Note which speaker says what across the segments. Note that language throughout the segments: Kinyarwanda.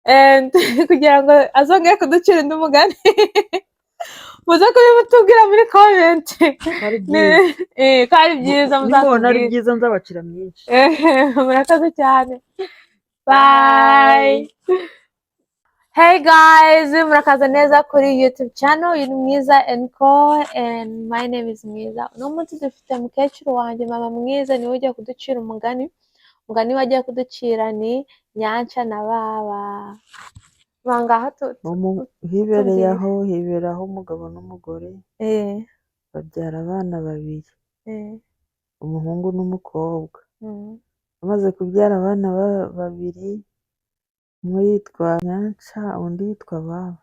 Speaker 1: and kugira ngo azongere kuducira undi mugani muze kubimutubwira muri comment
Speaker 2: Ari byiza.
Speaker 1: ko ari byiza
Speaker 2: Nimubona ari
Speaker 1: muzatubwire
Speaker 2: byiza nzabacira myinshi.
Speaker 1: murakoze cyane bye hey guys murakaza neza kuri YouTube channel ni Mwiza and Co and my name is Mwiza. Uno munsi dufite mukecuru wanjye mama Mwiza niwe ugiye kuducira umugani wagiye kuducira ni Nyashya na Baba. Bangaha
Speaker 2: Hiberaho umugabo n'umugore babyara abana babiri, umuhungu n'umukobwa. Bamaze kubyara abana babiri, umwe yitwa Nyashya undi yitwa Baba.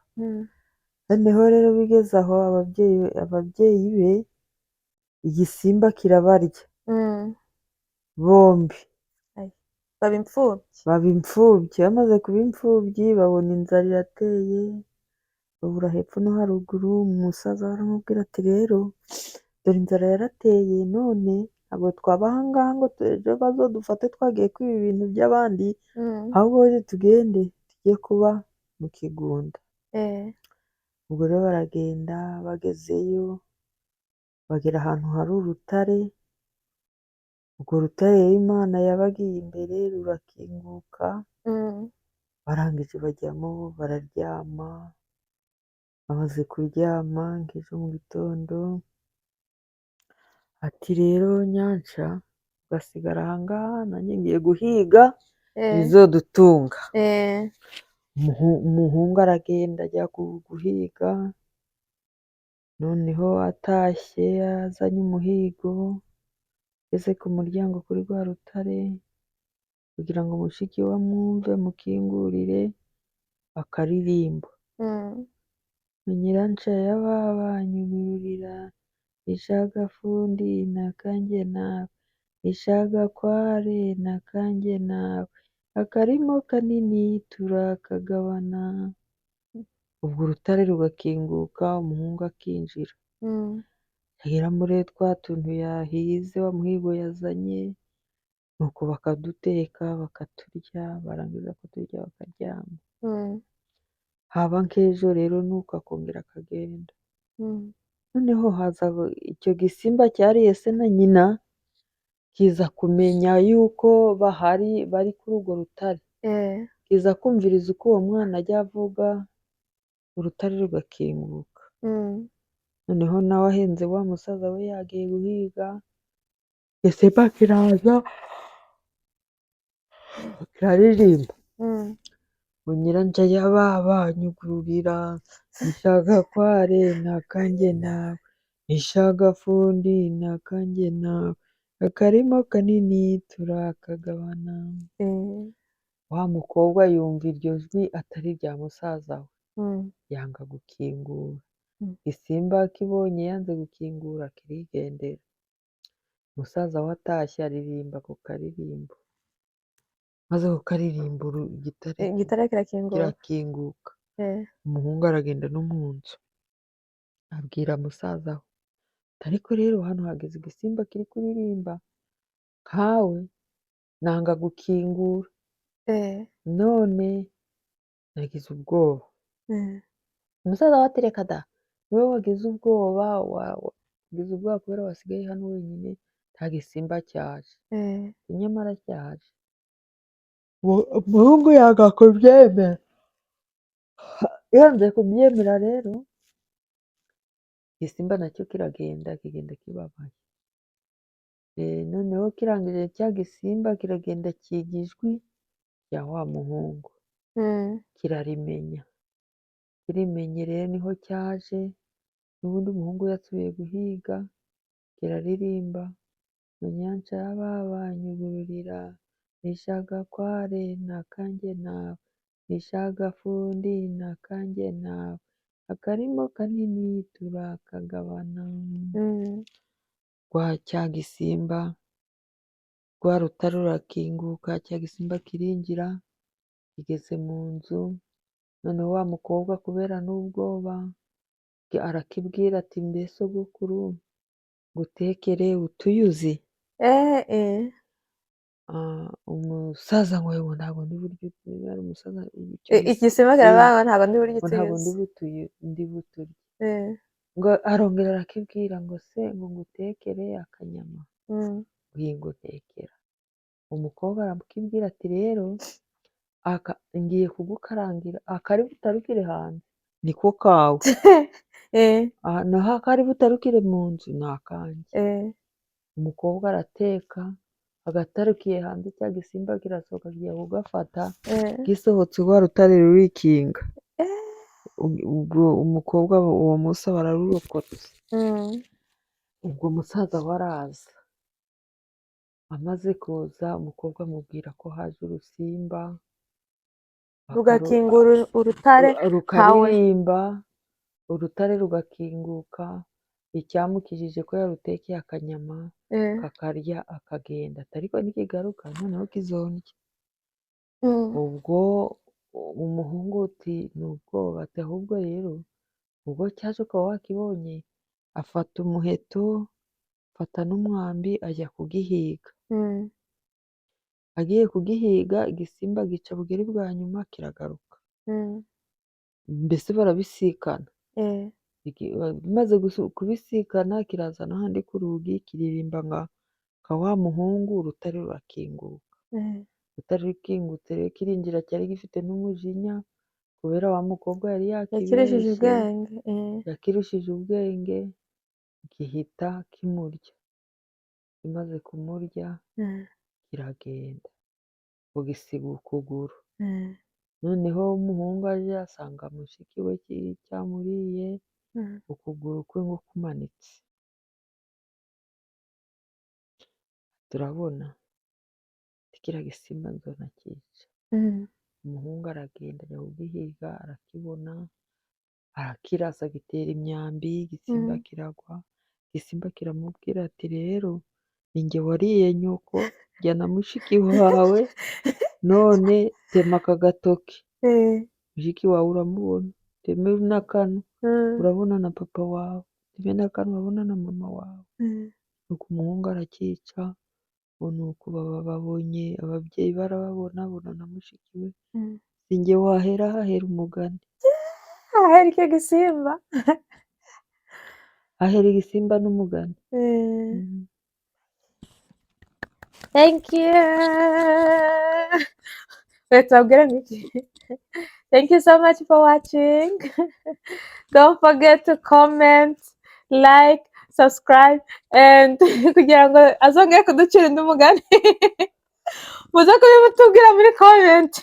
Speaker 2: Noneho rero bigeze aho ababyeyi be igisimba kirabarya bombi baba imfubyi. Bamaze kuba imfubyi babona inzara irateye, babura hepfo no haruguru. Umusaza aramubwira ati rero dore inzara yarateye, none ntabwo twaba aha ngaha ngo ejo bazodufate twagiye kwiba ibintu by'abandi, ahubwo tugende tujye kuba mu kigunda. Ubwo rero baragenda, bagezeyo bagera ahantu hari urutare. Urwo rutare Imana yabagiye imbere rurakinguka, barangije bajyamo bararyama. Bamaze kuryama ngeze mu gitondo ati rero Nyashya ugasigara aha ngaha, nanjye ngiye guhiga ibizodutunga. Umuhungu aragenda ajya guhiga, noneho atashye azanye umuhigo, ageze ku muryango kuri rwa rutare kugira ngo mushiki we amwumve mukingurire akaririmbo. Nyiransha ya Baba nyugururira, ishagafundi nakanjye nawe, ishagakware nakanjye nawe, akarimo kanini turakagabana. Ubwo urutare rugakinguka, umuhungu akinjira, agera muri twa tuntu yahize wa muhigo yazanye, nuko bakaduteka bakaturya, barangiza kuturya bakaryama. Haba nk'ejo rero nuko akongera akagenda. Noneho haza icyo gisimba cyariye se na nyina, kiza kumenya yuko bari kuri urwo rutare, kiza kumviriza uko uwo mwana ajya avuga, urutare rugakinguka. Noneho nawe ahenze wa musaza we yagiye guhiga, igisimba kiraza kiraririmba ngo Nyiransha ya Baba nyugururira, ishagakware nakanjye nawe, ishagafundi nakanjye nawe, akarima kanini turakagabana. Wa mukobwa yumva iryo jwi atari irya musaza we, yanga gukingura. Igisimba kibonye yanze gukingura kirigendera. Musaza we atashye aririmba ku karirimbo, maze ku karirimbo igitare kirakinguka. Umuhungu aragenda no mu nzu abwira musaza we, ariko rero hano hageze igisimba kiri kuririmba nkawe, nanga gukingura, none nagize ubwoba. Umusaza we ati reka da, niwe wagize ubwoba, wagize ubwoba kubera wasigaye hano wenyine, nta gisimba cyaje, nyamara cyaje. Umuhungu yanga kubyemera, yanze kubyemera rero igisimba nacyo kiragenda kibabaye. Noneho kirangije cya gisimba kiragenda cyiga ijwi rya wa muhungu, kirarimenya. Kirimenye rero niho cyaje, n'ubundi umuhungu yasubiye guhiga, kiraririmba ngo Nyashya ya Baba nyugururira, ishagakware nakanjye nawe, ishagafundi nakanjye nawe, akarimo kanini turakagabana. Rwa cya gisimba, rwa rutare rurakinguka, cya gisimba kirinjira, kigeze mu nzu. Noneho wa mukobwa kubera n'ubwoba arakibwira ati mbe sogokuru ngutekere utuyuzi. umusaza ngo yewe ntabwo ndi buryo ari umusaza icyo
Speaker 1: igisimba kiravuga ngo ntabwo ndi buryo
Speaker 2: ngo ntabwo
Speaker 1: utuyuzi.
Speaker 2: ndi buturye ngo arongera arakibwira ngo se ngo ngutekere akanyama ngo ntekera. Umukobwa aramubwira ati rero ngiye kugukarangira akari butarukire hanze niko kawe naho akari butarukire mu nzu ni akanjye. Umukobwa arateka agatarukiye hanze cya gisimba kirasohoka kigiye kugafata gisohotse rwa rutare rurikinga. ubwo umukobwa uwo munsi aba ararurokotse. ubwo umusaza we araza, amaze kuza umukobwa amubwira ko haje urusimba
Speaker 1: rugakingura urutare
Speaker 2: rukaririmba, urutare rugakinguka, icyamukijije ko yarutekeye akanyama kakarya akagenda, ariko nikigaruka noneho kizondya. ubwo umuhungu uti ni ubwoba ati ahubwo rero ubwo cyaje ukaba wakibonye, afata umuheto afata n'umwambi ajya kugihiga. agiye kugihiga igisimba gica bugeri bwa nyuma kiragaruka. mbese barabisikana. bimaze kubisikana kiraza n'ahandi ku rugi kiririmba nka wa muhungu, urutare rurakinguka. urutare rukingutse rero kirinjira cyari gifite n'umujinya kubera wa mukobwa yari yakirushije ubwenge gihita kimurya. kimaze kumurya kiragenda ngo gisiga ukuguru. noneho umuhungu aje asanga mushiki we cyamuriye ukuguru kwe ngo kumanitse. turabona kiriya gisimba nzona cyica. umuhungu aragenda ajya kugihiga arakibona, arakirasa gitera imyambi, igisimba kiragwa. igisimba kiramubwira ati rero ninjye wariye nyoko jya na mushiki wawe, none tema aka gatoki. mushiki wawe uramubona, teme n'akano urabona na papa wawe, teme n'akano urabona na mama wawe. nuko umuhungu arakica. nuko babonye ababyeyi barababona bona na mushiki we, sinjye wahera hahera umugani.
Speaker 1: hahera icyo gisimba
Speaker 2: hahera igisimba n'umugani.
Speaker 1: Thank you. Thank you so much for watching. Don't forget to comment, like, subscribe, and kugira ngo azongere kuducira undi mugani muze kubimutubwira muri comment.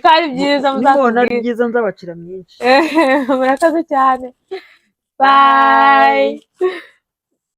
Speaker 1: ko ari byiza
Speaker 2: nimubona ari byiza nzabacira myinshi.
Speaker 1: murakoze cyane. Bye.